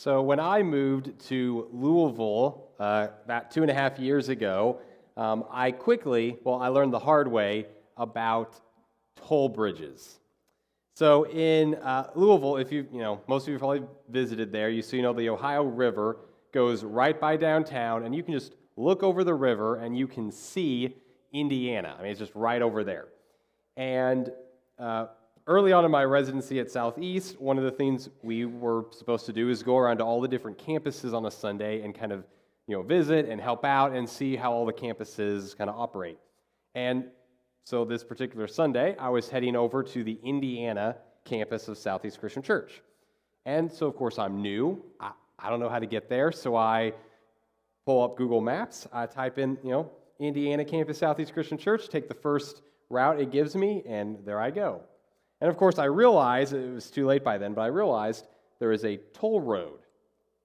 So when I moved to Louisville about 2.5 years ago, I learned the hard way about toll bridges. So in Louisville, if most of you probably visited there, the Ohio River goes right by downtown, and you can just look over the river and you can see Indiana. I mean, it's just right over there. And early on in my residency at Southeast, one of the things we were supposed to do is go around to all the different campuses on a Sunday and kind of, visit and help out and see how all the campuses kind of operate. And so this particular Sunday, I was heading over to the Indiana campus of Southeast Christian Church. And so, of course, I'm new. I don't know how to get there, so I pull up Google Maps. I type in, Indiana campus Southeast Christian Church, take the first route it gives me, and there I go. And of course, I realized, it was too late by then, but I realized there is a toll road.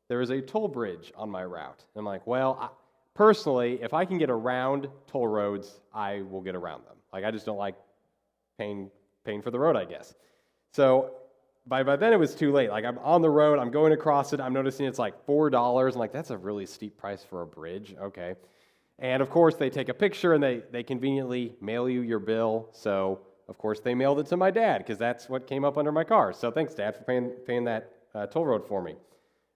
There is a toll bridge on my route. And I'm like, personally, if I can get around toll roads, I will get around them. I just don't like paying for the road, I guess. So by then it was too late. I'm on the road, I'm going across it, I'm noticing it's like $4. I'm like, that's a really steep price for a bridge. Okay. And of course, they take a picture and they conveniently mail you your bill. So of course, they mailed it to my dad because that's what came up under my car. So thanks, Dad, for paying that toll road for me.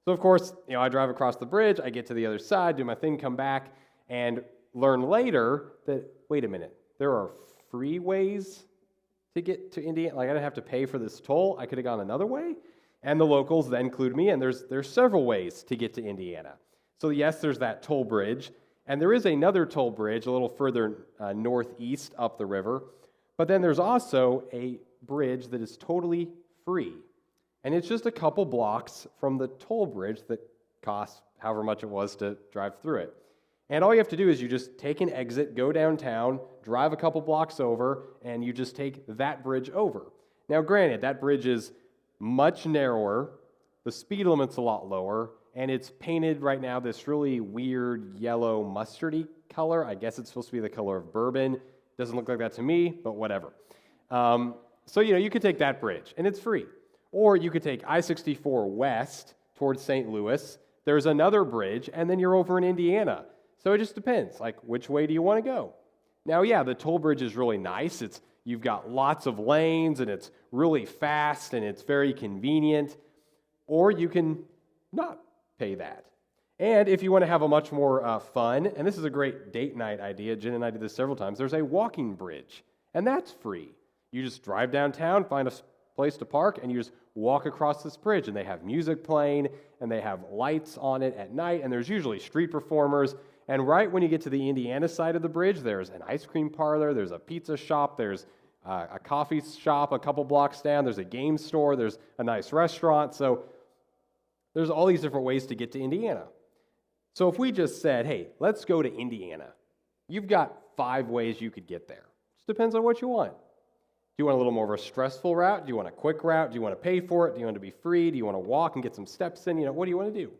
So of course, I drive across the bridge, I get to the other side, do my thing, come back, and learn later that, wait a minute, there are free ways to get to Indiana. I didn't have to pay for this toll. I could have gone another way. And the locals then include me, and there's several ways to get to Indiana. So yes, there's that toll bridge, and there is another toll bridge a little further northeast up the river. But then there's also a bridge that is totally free. And it's just a couple blocks from the toll bridge that costs however much it was to drive through it. And all you have to do is you just take an exit, go downtown, drive a couple blocks over, and you just take that bridge over. Now granted, that bridge is much narrower, the speed limit's a lot lower, and it's painted right now this really weird yellow mustardy color. I guess it's supposed to be the color of bourbon. Doesn't look like that to me, but whatever. So you could take that bridge, and it's free. Or you could take I-64 west towards St. Louis. There's another bridge, and then you're over in Indiana. So it just depends, which way do you want to go? Now, yeah, the toll bridge is really nice. You've got lots of lanes, and it's really fast, and it's very convenient. Or you can not pay that. And if you want to have a much more fun, and this is a great date night idea, Jen and I did this several times, there's a walking bridge, and that's free. You just drive downtown, find a place to park, and you just walk across this bridge, and they have music playing, and they have lights on it at night, and there's usually street performers, and right when you get to the Indiana side of the bridge, there's an ice cream parlor, there's a pizza shop, there's a coffee shop a couple blocks down, there's a game store, there's a nice restaurant, so there's all these different ways to get to Indiana. So if we just said, hey, let's go to Indiana, you've got 5 ways you could get there. Just depends on what you want. Do you want a little more of a stressful route? Do you want a quick route? Do you want to pay for it? Do you want to be free? Do you want to walk and get some steps in? What do you want to do?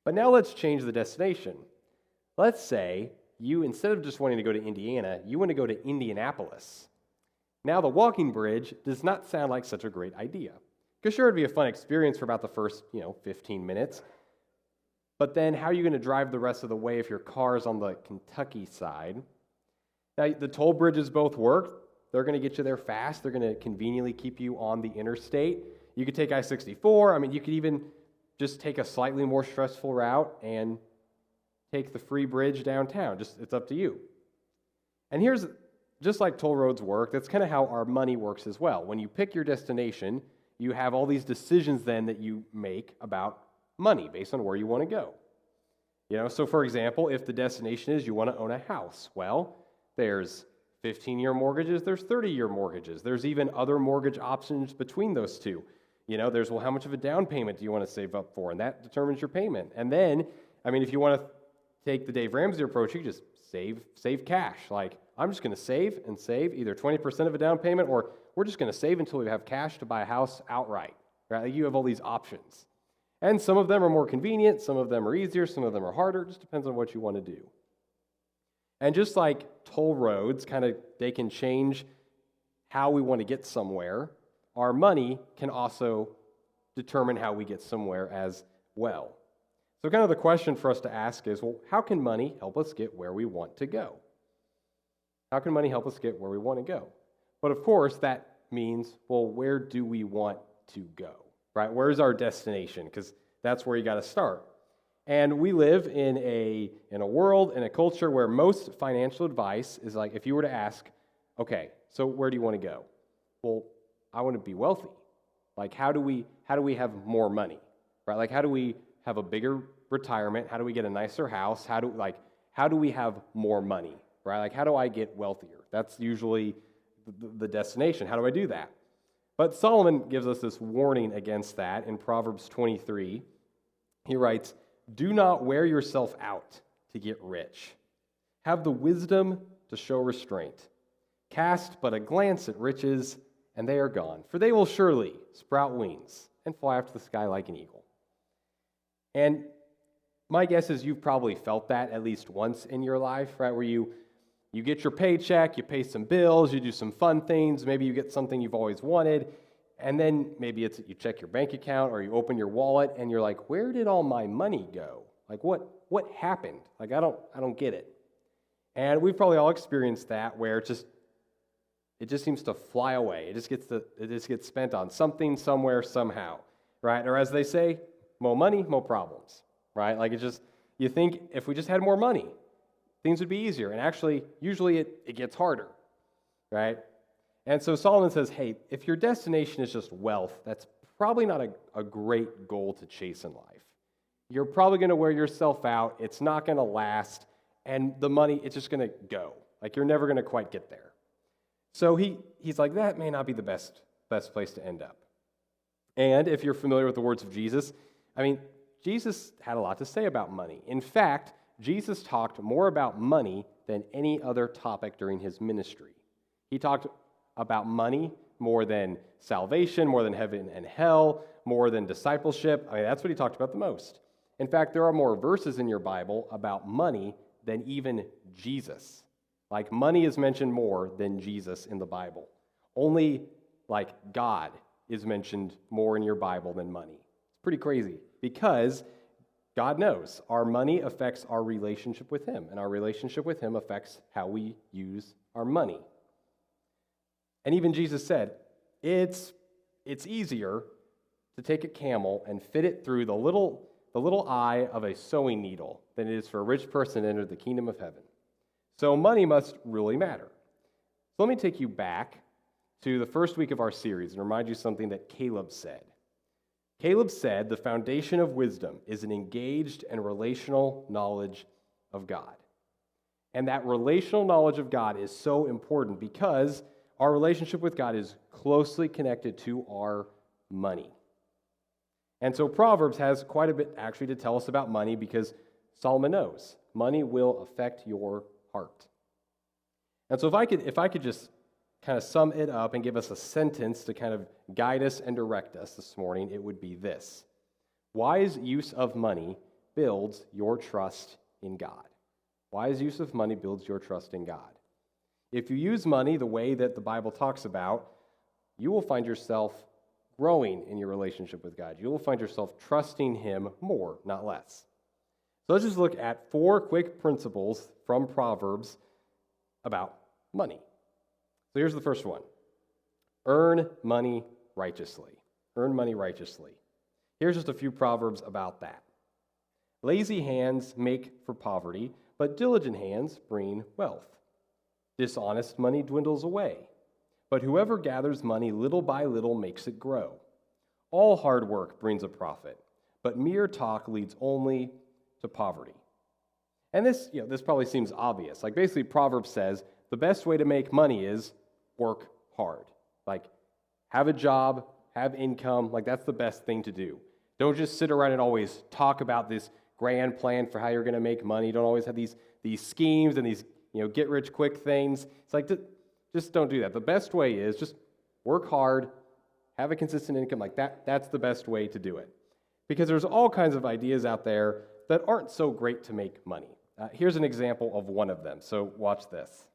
But now let's change the destination. Let's say you, instead of just wanting to go to Indiana, you want to go to Indianapolis. Now the walking bridge does not sound like such a great idea. Because sure, it'd be a fun experience for about the first, 15 minutes. But then how are you going to drive the rest of the way if your car is on the Kentucky side? Now, the toll bridges both work. They're going to get you there fast. They're going to conveniently keep you on the interstate. You could take I-64. You could even just take a slightly more stressful route and take the free bridge downtown. It's up to you. And here's, just like toll roads work, that's kind of how our money works as well. When you pick your destination, you have all these decisions then that you make about money based on where you want to go. So for example, if the destination is you want to own a house, well, there's 15-year mortgages, there's 30-year mortgages. There's even other mortgage options between those two. There's, how much of a down payment do you want to save up for? And that determines your payment. And then, if you want to take the Dave Ramsey approach, you just save cash. I'm just going to save either 20% of a down payment, or we're just going to save until we have cash to buy a house outright. Right? You have all these options. And some of them are more convenient, some of them are easier, some of them are harder. It just depends on what you want to do. And just like toll roads, they can change how we want to get somewhere, our money can also determine how we get somewhere as well. So kind of the question for us to ask is, well, how can money help us get where we want to go? How can money help us get where we want to go? But of course, that means, well, where do we want to go, right? Where's our destination? Because that's where you got to start. And we live in a world, in a culture where most financial advice is like, if you were to ask, okay, so where do you want to go? Well, I want to be wealthy. Like, how do we have more money, right? Like, how do we have a bigger retirement? How do we get a nicer house? How do we have more money, right? Like, how do I get wealthier? That's usually the destination. How do I do that? But Solomon gives us this warning against that in Proverbs 23. He writes, "Do not wear yourself out to get rich. Have the wisdom to show restraint. Cast but a glance at riches, and they are gone, for they will surely sprout wings and fly up to the sky like an eagle." And my guess is you've probably felt that at least once in your life, right? Where you get your paycheck, you pay some bills, you do some fun things, maybe you get something you've always wanted, and then maybe it's you check your bank account or you open your wallet and you're like, where did all my money go? Like what happened? Like I don't get it. And we've probably all experienced that where it just seems to fly away. It just gets spent on something, somewhere, somehow, right? Or as they say, more money, more problems, right? Like you think if we just had more money, things would be easier. And actually, usually it gets harder, right? And so Solomon says, hey, if your destination is just wealth, that's probably not a great goal to chase in life. You're probably going to wear yourself out. It's not going to last. And the money, it's just going to go. Like you're never going to quite get there. So he's like, that may not be the best place to end up. And if you're familiar with the words of Jesus, I mean, Jesus had a lot to say about money. In fact, Jesus talked more about money than any other topic during his ministry. He talked about money more than salvation, more than heaven and hell, more than discipleship. I mean, that's what he talked about the most. In fact, there are more verses in your Bible about money than even Jesus. Like, money is mentioned more than Jesus in the Bible. Only, like, God is mentioned more in your Bible than money. It's pretty crazy because God knows our money affects our relationship with him, and our relationship with him affects how we use our money. And even Jesus said, it's easier to take a camel and fit it through the little eye of a sewing needle than it is for a rich person to enter the kingdom of heaven. So money must really matter. So let me take you back to the first week of our series and remind you something that Caleb said. Caleb said the foundation of wisdom is an engaged and relational knowledge of God. And that relational knowledge of God is so important because our relationship with God is closely connected to our money. And so Proverbs has quite a bit actually to tell us about money because Solomon knows money will affect your heart. And so if I could just kind of sum it up and give us a sentence to kind of guide us and direct us this morning, it would be this: wise use of money builds your trust in God. Wise use of money builds your trust in God. If you use money the way that the Bible talks about, you will find yourself growing in your relationship with God. You will find yourself trusting him more, not less. So let's just look at 4 quick principles from Proverbs about money. So here's the first one. Earn money righteously. Earn money righteously. Here's just a few proverbs about that. Lazy hands make for poverty, but diligent hands bring wealth. Dishonest money dwindles away, but whoever gathers money little by little makes it grow. All hard work brings a profit, but mere talk leads only to poverty. And this probably seems obvious. Like basically Proverbs says the best way to make money is work hard. Like have a job, have income, like that's the best thing to do. Don't just sit around and always talk about this grand plan for how you're going to make money. Don't always have these schemes and these get rich quick things. It's like just don't do that. The best way is just work hard, have a consistent income like that. That's the best way to do it. Because there's all kinds of ideas out there that aren't so great to make money. Here's an example of one of them. So watch this.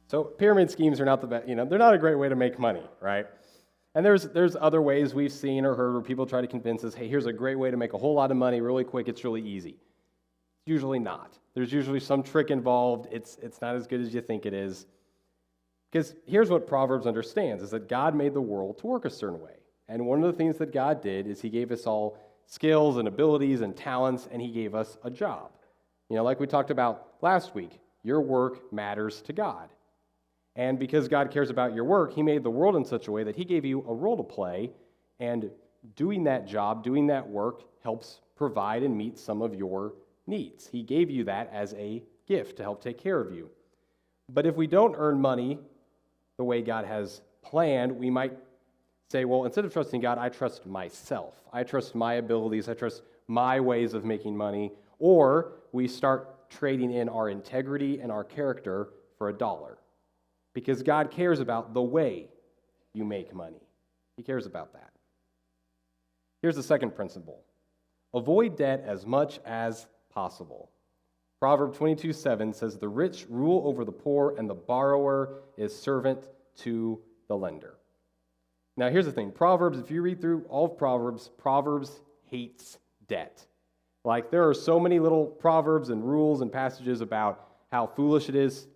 So pyramid schemes are not the best, they're not a great way to make money, right? And there's other ways we've seen or heard where people try to convince us, hey, here's a great way to make a whole lot of money really quick, it's really easy. It's usually not. There's usually some trick involved. It's not as good as you think it is. Because here's what Proverbs understands, is that God made the world to work a certain way. And one of the things that God did is he gave us all skills and abilities and talents, and he gave us a job. Like we talked about last week, your work matters to God. And because God cares about your work, he made the world in such a way that he gave you a role to play, and doing that job, doing that work, helps provide and meet some of your needs. He gave you that as a gift to help take care of you. But if we don't earn money the way God has planned, we might say, well, instead of trusting God, I trust myself. I trust my abilities. I trust my ways of making money. Or we start trading in our integrity and our character for $1. Because God cares about the way you make money. He cares about that. Here's the second principle. Avoid debt as much as possible. Proverbs 22:7 says, the rich rule over the poor, and the borrower is servant to the lender. Now here's the thing. Proverbs, if you read through all of Proverbs hates debt. Like, there are so many little proverbs and rules and passages about how foolish it is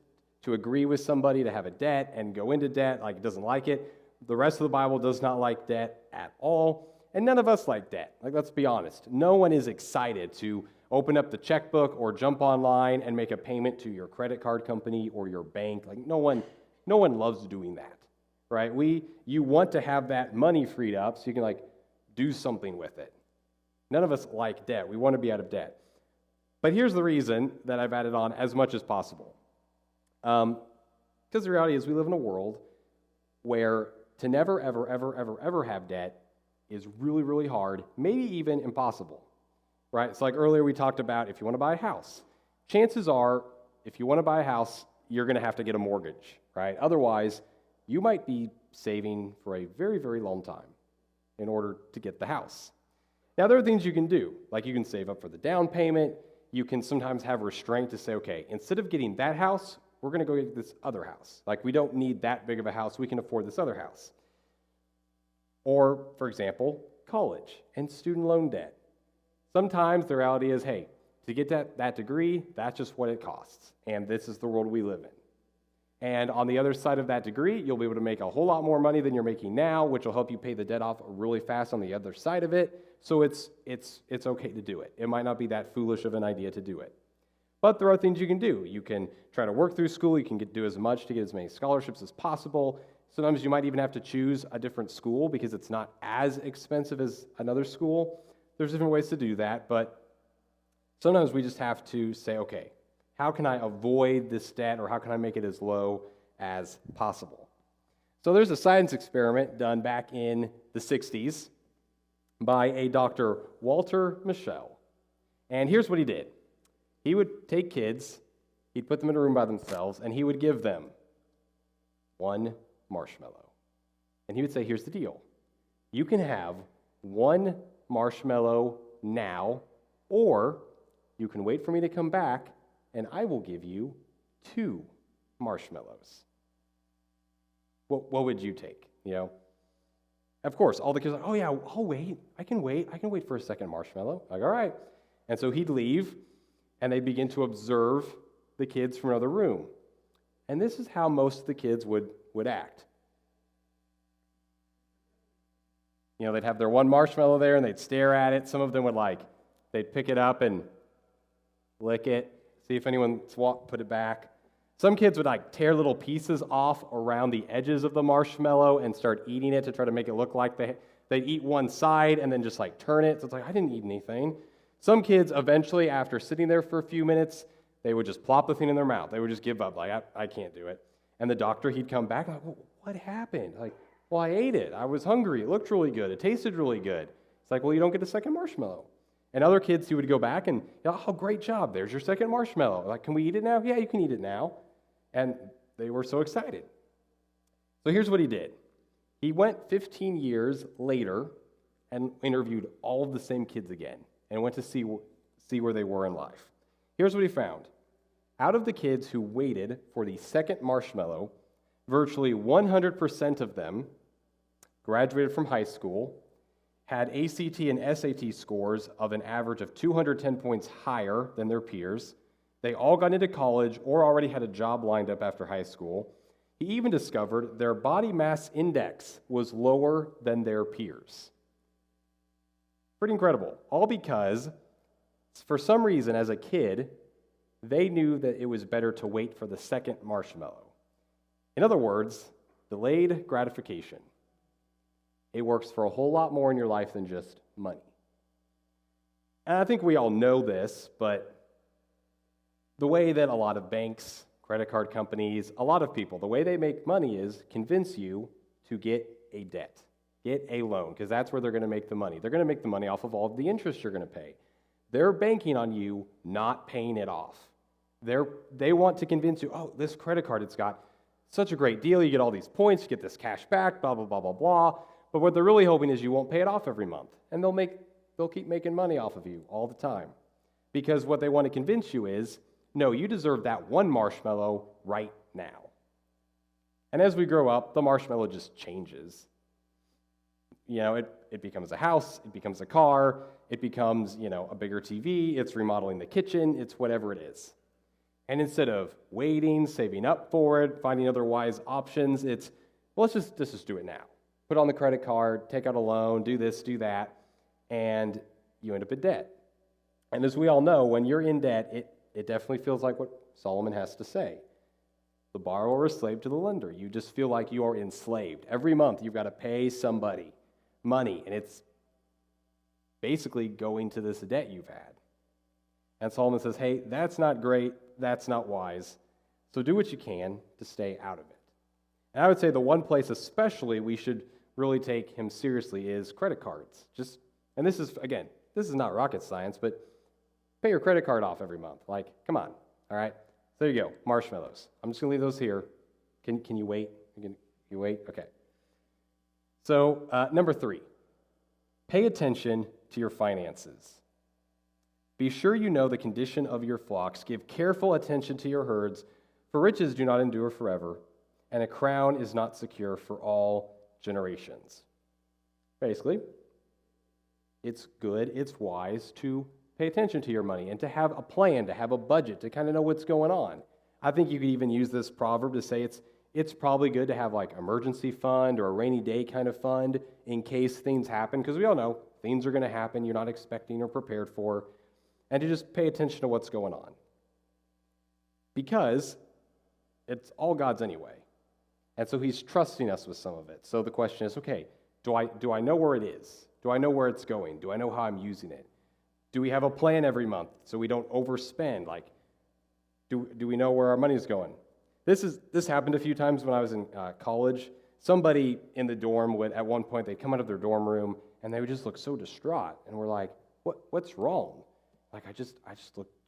to agree with somebody to have a debt and go into debt, like it doesn't like it. The rest of the Bible does not like debt at all, and none of us like debt. Like, let's be honest. No one is excited to open up the checkbook or jump online and make a payment to your credit card company or your bank. Like, no one loves doing that, right? You want to have that money freed up so you can do something with it. None of us like debt. We want to be out of debt. But here's the reason that I've added on as much as possible. Because the reality is we live in a world where to never, ever, ever, ever, ever have debt is really, really hard, maybe even impossible, right? It's like earlier we talked about if you want to buy a house. Chances are, if you want to buy a house, you're going to have to get a mortgage, right? Otherwise, you might be saving for a very, very long time in order to get the house. Now, there are things you can do, like you can save up for the down payment. You can sometimes have restraint to say, okay, instead of getting that house, we're going to go get this other house. Like, we don't need that big of a house. We can afford this other house. Or, for example, college and student loan debt. Sometimes the reality is, hey, to get that degree, that's just what it costs. And this is the world we live in. And on the other side of that degree, you'll be able to make a whole lot more money than you're making now, which will help you pay the debt off really fast on the other side of it. So it's okay to do it. It might not be that foolish of an idea to do it. But there are things you can do. You can try to work through school. You can do as much to get as many scholarships as possible. Sometimes you might even have to choose a different school because it's not as expensive as another school. There's different ways to do that, but sometimes we just have to say, okay, how can I avoid this debt, or how can I make it as low as possible? So there's a science experiment done back in the 60s by a Dr. Walter Mischel. And here's what he did. He would take kids, he'd put them in a room by themselves, and he would give them one marshmallow. And he would say, here's the deal. You can have one marshmallow now, or you can wait for me to come back, and I will give you 2 marshmallows. What would you take, Of course, all the kids are like, oh yeah, I'll wait. I can wait for a second marshmallow. Like, all right. And so he'd leave, and they'd begin to observe the kids from another room. And this is how most of the kids would act. They'd have their one marshmallow there, and they'd stare at it. Some of them they'd pick it up and lick it, see if anyone put it back. Some kids would tear little pieces off around the edges of the marshmallow and start eating it to try to make it look like they'd eat one side and then just turn it. So it's I didn't eat anything. Some kids eventually, after sitting there for a few minutes, they would just plop the thing in their mouth. They would just give up, I can't do it. And the doctor, he'd come back, well, what happened? Well, I ate it. I was hungry. It looked really good. It tasted really good. It's well, you don't get a second marshmallow. And other kids, he would go back and, oh, great job. There's your second marshmallow. Can we eat it now? Yeah, you can eat it now. And they were so excited. So here's what he did. He went 15 years later and interviewed all of the same kids again and went to see where they were in life. Here's what he found. Out of the kids who waited for the second marshmallow, virtually 100% of them graduated from high school, had ACT and SAT scores of an average of 210 points higher than their peers. They all got into college or already had a job lined up after high school. He even discovered their body mass index was lower than their peers. Pretty incredible. All because, for some reason, as a kid, they knew that it was better to wait for the second marshmallow. In other words, delayed gratification. It works for a whole lot more in your life than just money. And I think we all know this, but the way that a lot of banks, credit card companies, a lot of people, the way they make money is convince you to get a debt, get a loan, because that's where they're going to make the money. They're going to make the money off of all of the interest you're going to pay. They're banking on you not paying it off. They want to convince you, oh, this credit card, it's got such a great deal. You get all these points, you get this cash back, blah, blah, blah, blah, blah. But what they're really hoping is you won't pay it off every month. And they'll keep making money off of you all the time. Because what they want to convince you is, no, you deserve that one marshmallow right now. And as we grow up, the marshmallow just changes. You know, it becomes a house, it becomes a car, it becomes, a bigger TV, it's remodeling the kitchen, it's whatever it is. And instead of waiting, saving up for it, finding other wise options, it's, well, let's just do it now. Put on the credit card, take out a loan, do this, do that, and you end up in debt. And as we all know, when you're in debt, it definitely feels like what Solomon has to say. The borrower is slave to the lender. You just feel like you are enslaved. Every month you've got to pay somebody money, and it's basically going to this debt you've had. And Solomon says, hey, that's not great, that's not wise, so do what you can to stay out of it. And I would say the one place especially we should really take him seriously is credit cards. And this is not rocket science, but pay your credit card off every month. Like, come on, all right? So there you go, marshmallows. I'm just going to leave those here. Can you wait? Can you wait? Okay. So number 3, pay attention to your finances. Be sure you know the condition of your flocks. Give careful attention to your herds, for riches do not endure forever, and a crown is not secure for all generations. Basically, it's good, it's wise to pay attention to your money and to have a plan, to have a budget, to kind of know what's going on. I think you could even use this proverb to say it's probably good to have like emergency fund or a rainy day kind of fund in case things happen, because we all know things are going to happen you're not expecting or prepared for, and to just pay attention to what's going on. Because it's all God's anyway. And so he's trusting us with some of it. So the question is, okay, do I know where it is? Do I know where it's going? Do I know how I'm using it? Do we have a plan every month so we don't overspend? Like, do we know where our money is going? This happened a few times when I was in college. Somebody in the dorm would, at one point, they'd come out of their dorm room and they would just look so distraught. And we're like, what's wrong? Like, I just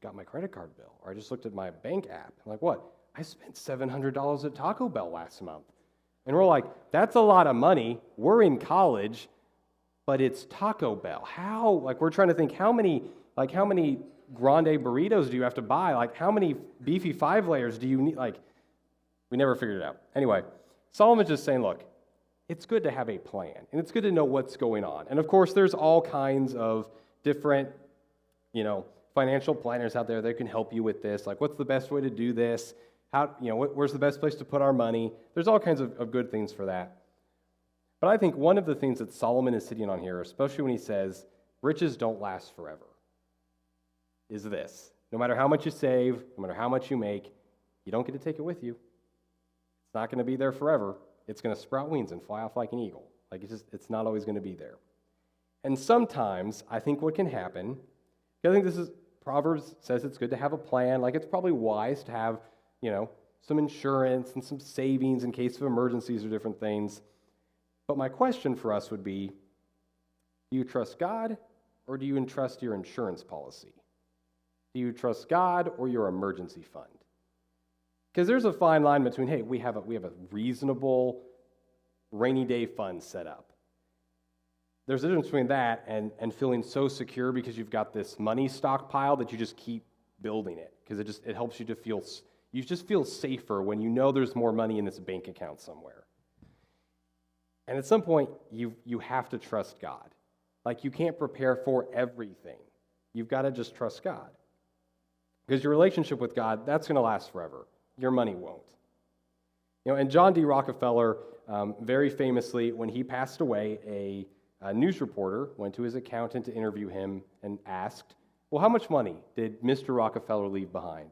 got my credit card bill, or I just looked at my bank app. I'm like, what? I spent $700 at Taco Bell last month. And we're like, that's a lot of money. We're in college, but it's Taco Bell. How? Like, we're trying to think, how many grande burritos do you have to buy? Like, how many beefy 5 layers do you need? Like, we never figured it out. Anyway, Solomon's just saying, look, it's good to have a plan, and it's good to know what's going on. And of course, there's all kinds of different, financial planners out there that can help you with this. Like, what's the best way to do this? How, where's the best place to put our money? There's all kinds of good things for that. But I think one of the things that Solomon is sitting on here, especially when he says, riches don't last forever, is this. No matter how much you save, no matter how much you make, you don't get to take it with you. It's not going to be there forever. It's going to sprout wings and fly off like an eagle. Like, it's not always going to be there. And sometimes, I think what can happen, I think Proverbs says it's good to have a plan. Like, it's probably wise to have, some insurance and some savings in case of emergencies or different things. But my question for us would be, do you trust God, or do you entrust your insurance policy? Do you trust God or your emergency fund? Because there's a fine line between, hey, we have a reasonable rainy day fund set up. There's a difference between that and feeling so secure because you've got this money stockpile that you just keep building it, because it helps you to feel safer when you know there's more money in this bank account somewhere. And at some point, you have to trust God. Like, you can't prepare for everything. You've got to just trust God. Because your relationship with God, that's going to last forever. Your money won't. And John D. Rockefeller, very famously, when he passed away, a news reporter went to his accountant to interview him and asked, well, how much money did Mr. Rockefeller leave behind?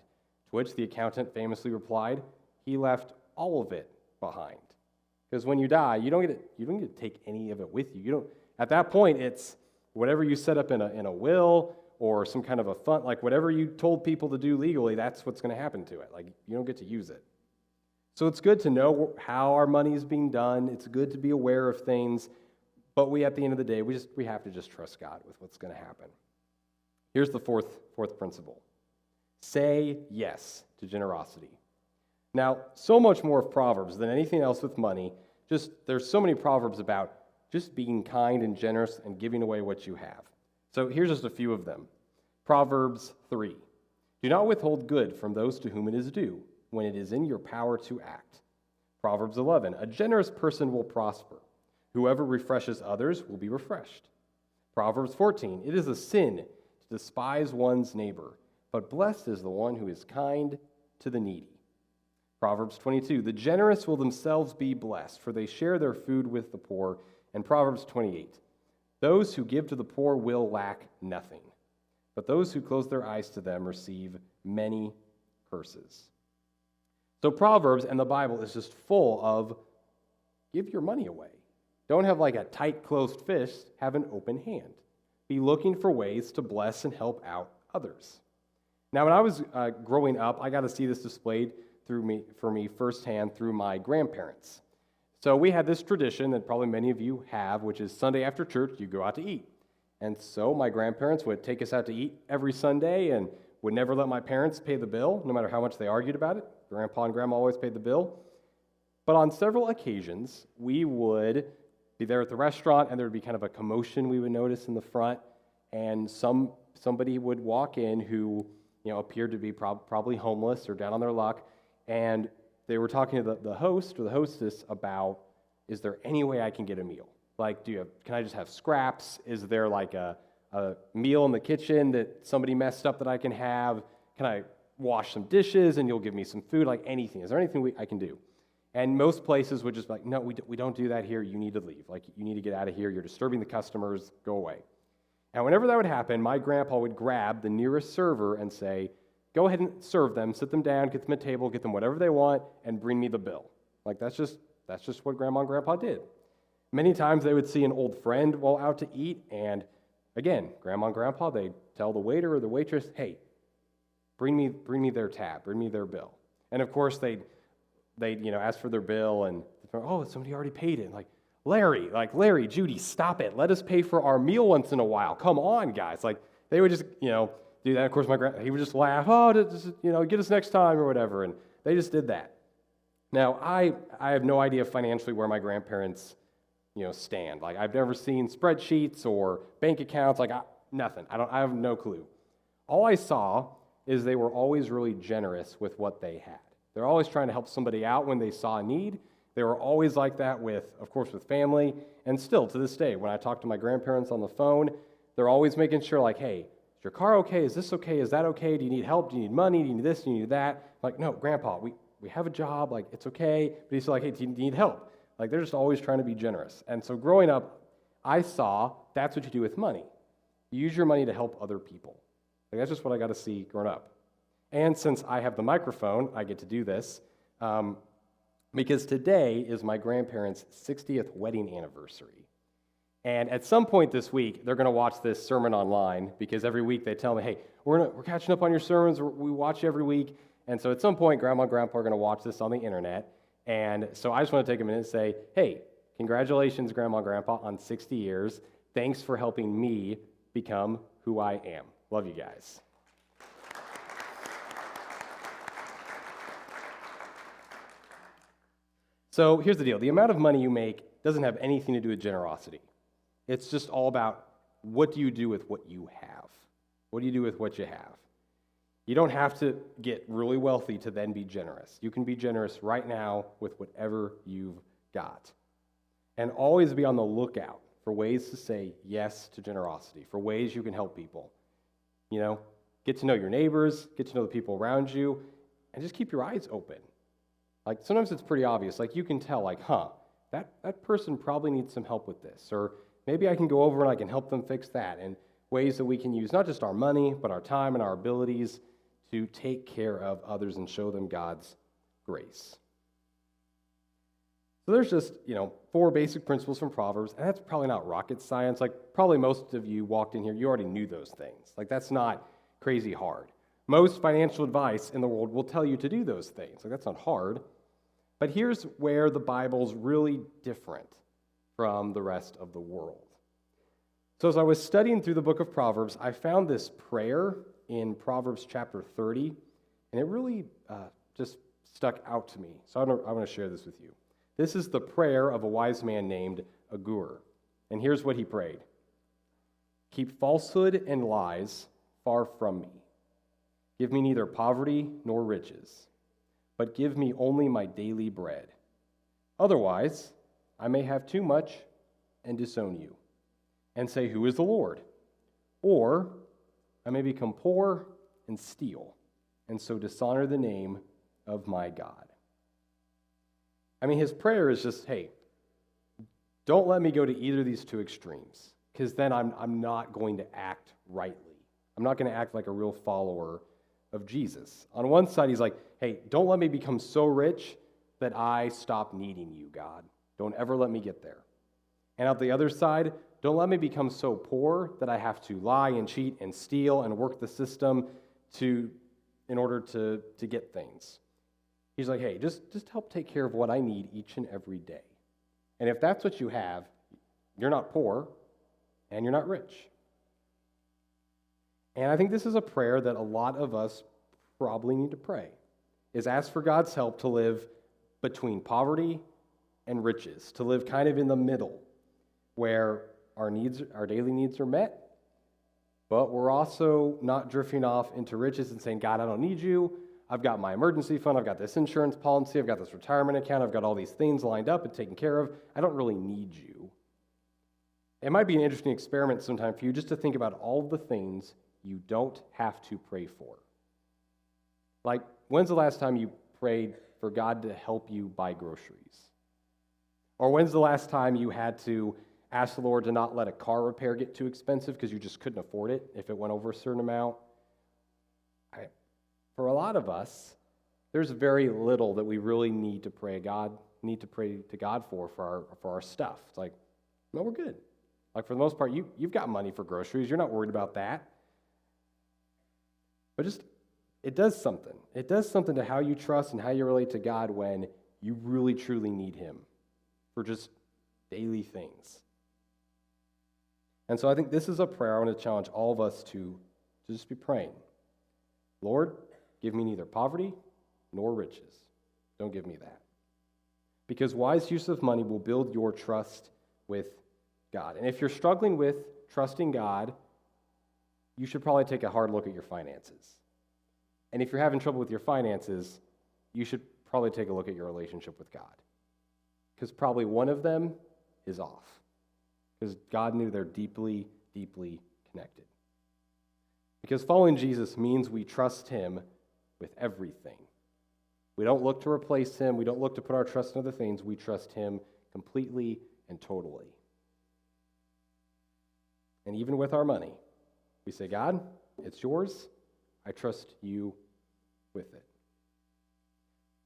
To which the accountant famously replied, he left all of it behind. Because when you die, you don't get to take any of it with you. You don't. At that point, it's whatever you set up in a will or some kind of a fund, like whatever you told people to do legally, that's what's going to happen to it. Like, you don't get to use it. So it's good to know how our money is being done. It's good to be aware of things. But at the end of the day, we have to just trust God with what's going to happen. Here's the fourth principle. Say yes to generosity. Now, so much more of Proverbs than anything else with money. There's so many Proverbs about just being kind and generous and giving away what you have. So here's just a few of them. Proverbs 3. Do not withhold good from those to whom it is due, when it is in your power to act. Proverbs 11. A generous person will prosper. Whoever refreshes others will be refreshed. Proverbs 14. It is a sin to despise one's neighbor, but blessed is the one who is kind to the needy. Proverbs 22. The generous will themselves be blessed, for they share their food with the poor. And Proverbs 28. Those who give to the poor will lack nothing, but those who close their eyes to them receive many curses. So Proverbs and the Bible is just full of give your money away. Don't have like a tight closed fist, have an open hand. Be looking for ways to bless and help out others. Now, when I was growing up, I got to see this displayed for me firsthand through my grandparents. So we had this tradition that probably many of you have, which is Sunday after church, you go out to eat. And so my grandparents would take us out to eat every Sunday and would never let my parents pay the bill, no matter how much they argued about it. Grandpa and Grandma always paid the bill. But on several occasions, we would be there at the restaurant, and there would be kind of a commotion we would notice in the front, and somebody would walk in who appeared to be probably homeless or down on their luck, and they were talking to the host or the hostess about, is there any way I can get a meal? Like, can I just have scraps? Is there like a meal in the kitchen that somebody messed up that I can have? Can I wash some dishes and you'll give me some food? Like, anything. Is there anything I can do? And most places would just be like, no, we don't do that here. You need to leave. Like, you need to get out of here. You're disturbing the customers. Go away. And whenever that would happen, my grandpa would grab the nearest server and say, go ahead and serve them, sit them down, get them a table, get them whatever they want, and bring me the bill. Like, that's just what Grandma and Grandpa did. Many times they would see an old friend while out to eat, and again, Grandma and Grandpa, they'd tell the waiter or the waitress, hey, bring me their tab, bring me their bill. And of course, they'd ask for their bill, and oh, somebody already paid it. And Larry, Judy, stop it. Let us pay for our meal once in a while. Come on, guys. Like, they would just, do that. Of course, he would just laugh, get us next time or whatever, and they just did that. Now, I have no idea financially where my grandparents, stand. Like, I've never seen spreadsheets or bank accounts, nothing. I have no clue. All I saw is they were always really generous with what they had. They're always trying to help somebody out when they saw a need. They were always like that with family, and still to this day, when I talk to my grandparents on the phone, they're always making sure, like, hey, is your car okay? Is this okay? Is that okay? Do you need help? Do you need money? Do you need this? Do you need that? Like, no, Grandpa, we have a job. Like, it's okay. But he's like, hey, do you need help? Like, they're just always trying to be generous. And so growing up, I saw that's what you do with money. You use your money to help other people. Like, that's just what I got to see growing up. And since I have the microphone, I get to do this because today is my grandparents' 60th wedding anniversary. And at some point this week, they're going to watch this sermon online because every week they tell me, hey, we're catching up on your sermons. We watch you every week. And so at some point, Grandma and Grandpa are going to watch this on the internet. And so I just want to take a minute and say, hey, congratulations, Grandma and Grandpa, on 60 years. Thanks for helping me become who I am. Love you guys. So here's the deal. The amount of money you make doesn't have anything to do with generosity. It's just all about what do you do with what you have? What do you do with what you have? You don't have to get really wealthy to then be generous. You can be generous right now with whatever you've got. and always be on the lookout for ways to say yes to generosity, for ways you can help people. Get to know your neighbors, get to know the people around you, and just keep your eyes open. Like, sometimes it's pretty obvious. Like, you can tell, like, that person probably needs some help with this. Or maybe I can go over and I can help them fix that. And ways that we can use not just our money, but our time and our abilities to take care of others and show them God's grace. So there's just, 4 basic principles from Proverbs, and that's probably not rocket science. Like, probably most of you walked in here, you already knew those things. Like, that's not crazy hard. Most financial advice in the world will tell you to do those things. Like, that's not hard. But here's where the Bible's really different from the rest of the world. So as I was studying through the book of Proverbs, I found this prayer in Proverbs chapter 30, and it really just stuck out to me. So I want to share this with you. This is the prayer of a wise man named Agur. And here's what he prayed. Keep falsehood and lies far from me. Give me neither poverty nor riches, but give me only my daily bread. Otherwise, I may have too much and disown you, and say, who is the Lord? Or I may become poor and steal, and so dishonor the name of my God. I mean, his prayer is just, hey, don't let me go to either of these two extremes, because then I'm not going to act rightly. I'm not going to act like a real follower of Jesus. On one side, he's like, hey, don't let me become so rich that I stop needing you, God. Don't ever let me get there. And on the other side, don't let me become so poor that I have to lie and cheat and steal and work the system in order to get things. He's like, hey, just help take care of what I need each and every day. And if that's what you have, you're not poor and you're not rich. And I think this is a prayer that a lot of us probably need to pray, is ask for God's help to live between poverty and riches, to live kind of in the middle, where our daily needs are met, but we're also not drifting off into riches and saying, God, I don't need you. I've got my emergency fund. I've got this insurance policy. I've got this retirement account. I've got all these things lined up and taken care of. I don't really need you. It might be an interesting experiment sometime for you just to think about all the things you don't have to pray for. Like, when's the last time you prayed for God to help you buy groceries? Or when's the last time you had to ask the Lord to not let a car repair get too expensive because you just couldn't afford it if it went over a certain amount? For a lot of us, there's very little that we really need to pray to God for our stuff. It's like, no, we're good. Like, for the most part, you've got money for groceries. You're not worried about that. But it does something. It does something to how you trust and how you relate to God when you really, truly need Him for just daily things. And so I think this is a prayer I want to challenge all of us to just be praying. Lord, give me neither poverty nor riches. Don't give me that. Because wise use of money will build your trust with God. And if you're struggling with trusting God, you should probably take a hard look at your finances. And if you're having trouble with your finances, you should probably take a look at your relationship with God. Because probably one of them is off. Because God knew they're deeply, deeply connected. Because following Jesus means we trust Him with everything. We don't look to replace Him. We don't look to put our trust in other things. We trust Him completely and totally. And even with our money, we say, God, it's yours. I trust you with it.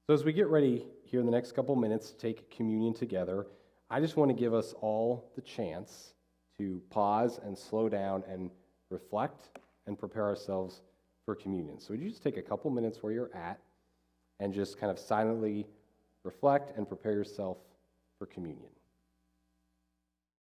So as we get ready here in the next couple minutes to take communion together, I just want to give us all the chance to pause and slow down and reflect and prepare ourselves for communion. So would you just take a couple minutes where you're at and just kind of silently reflect and prepare yourself for communion?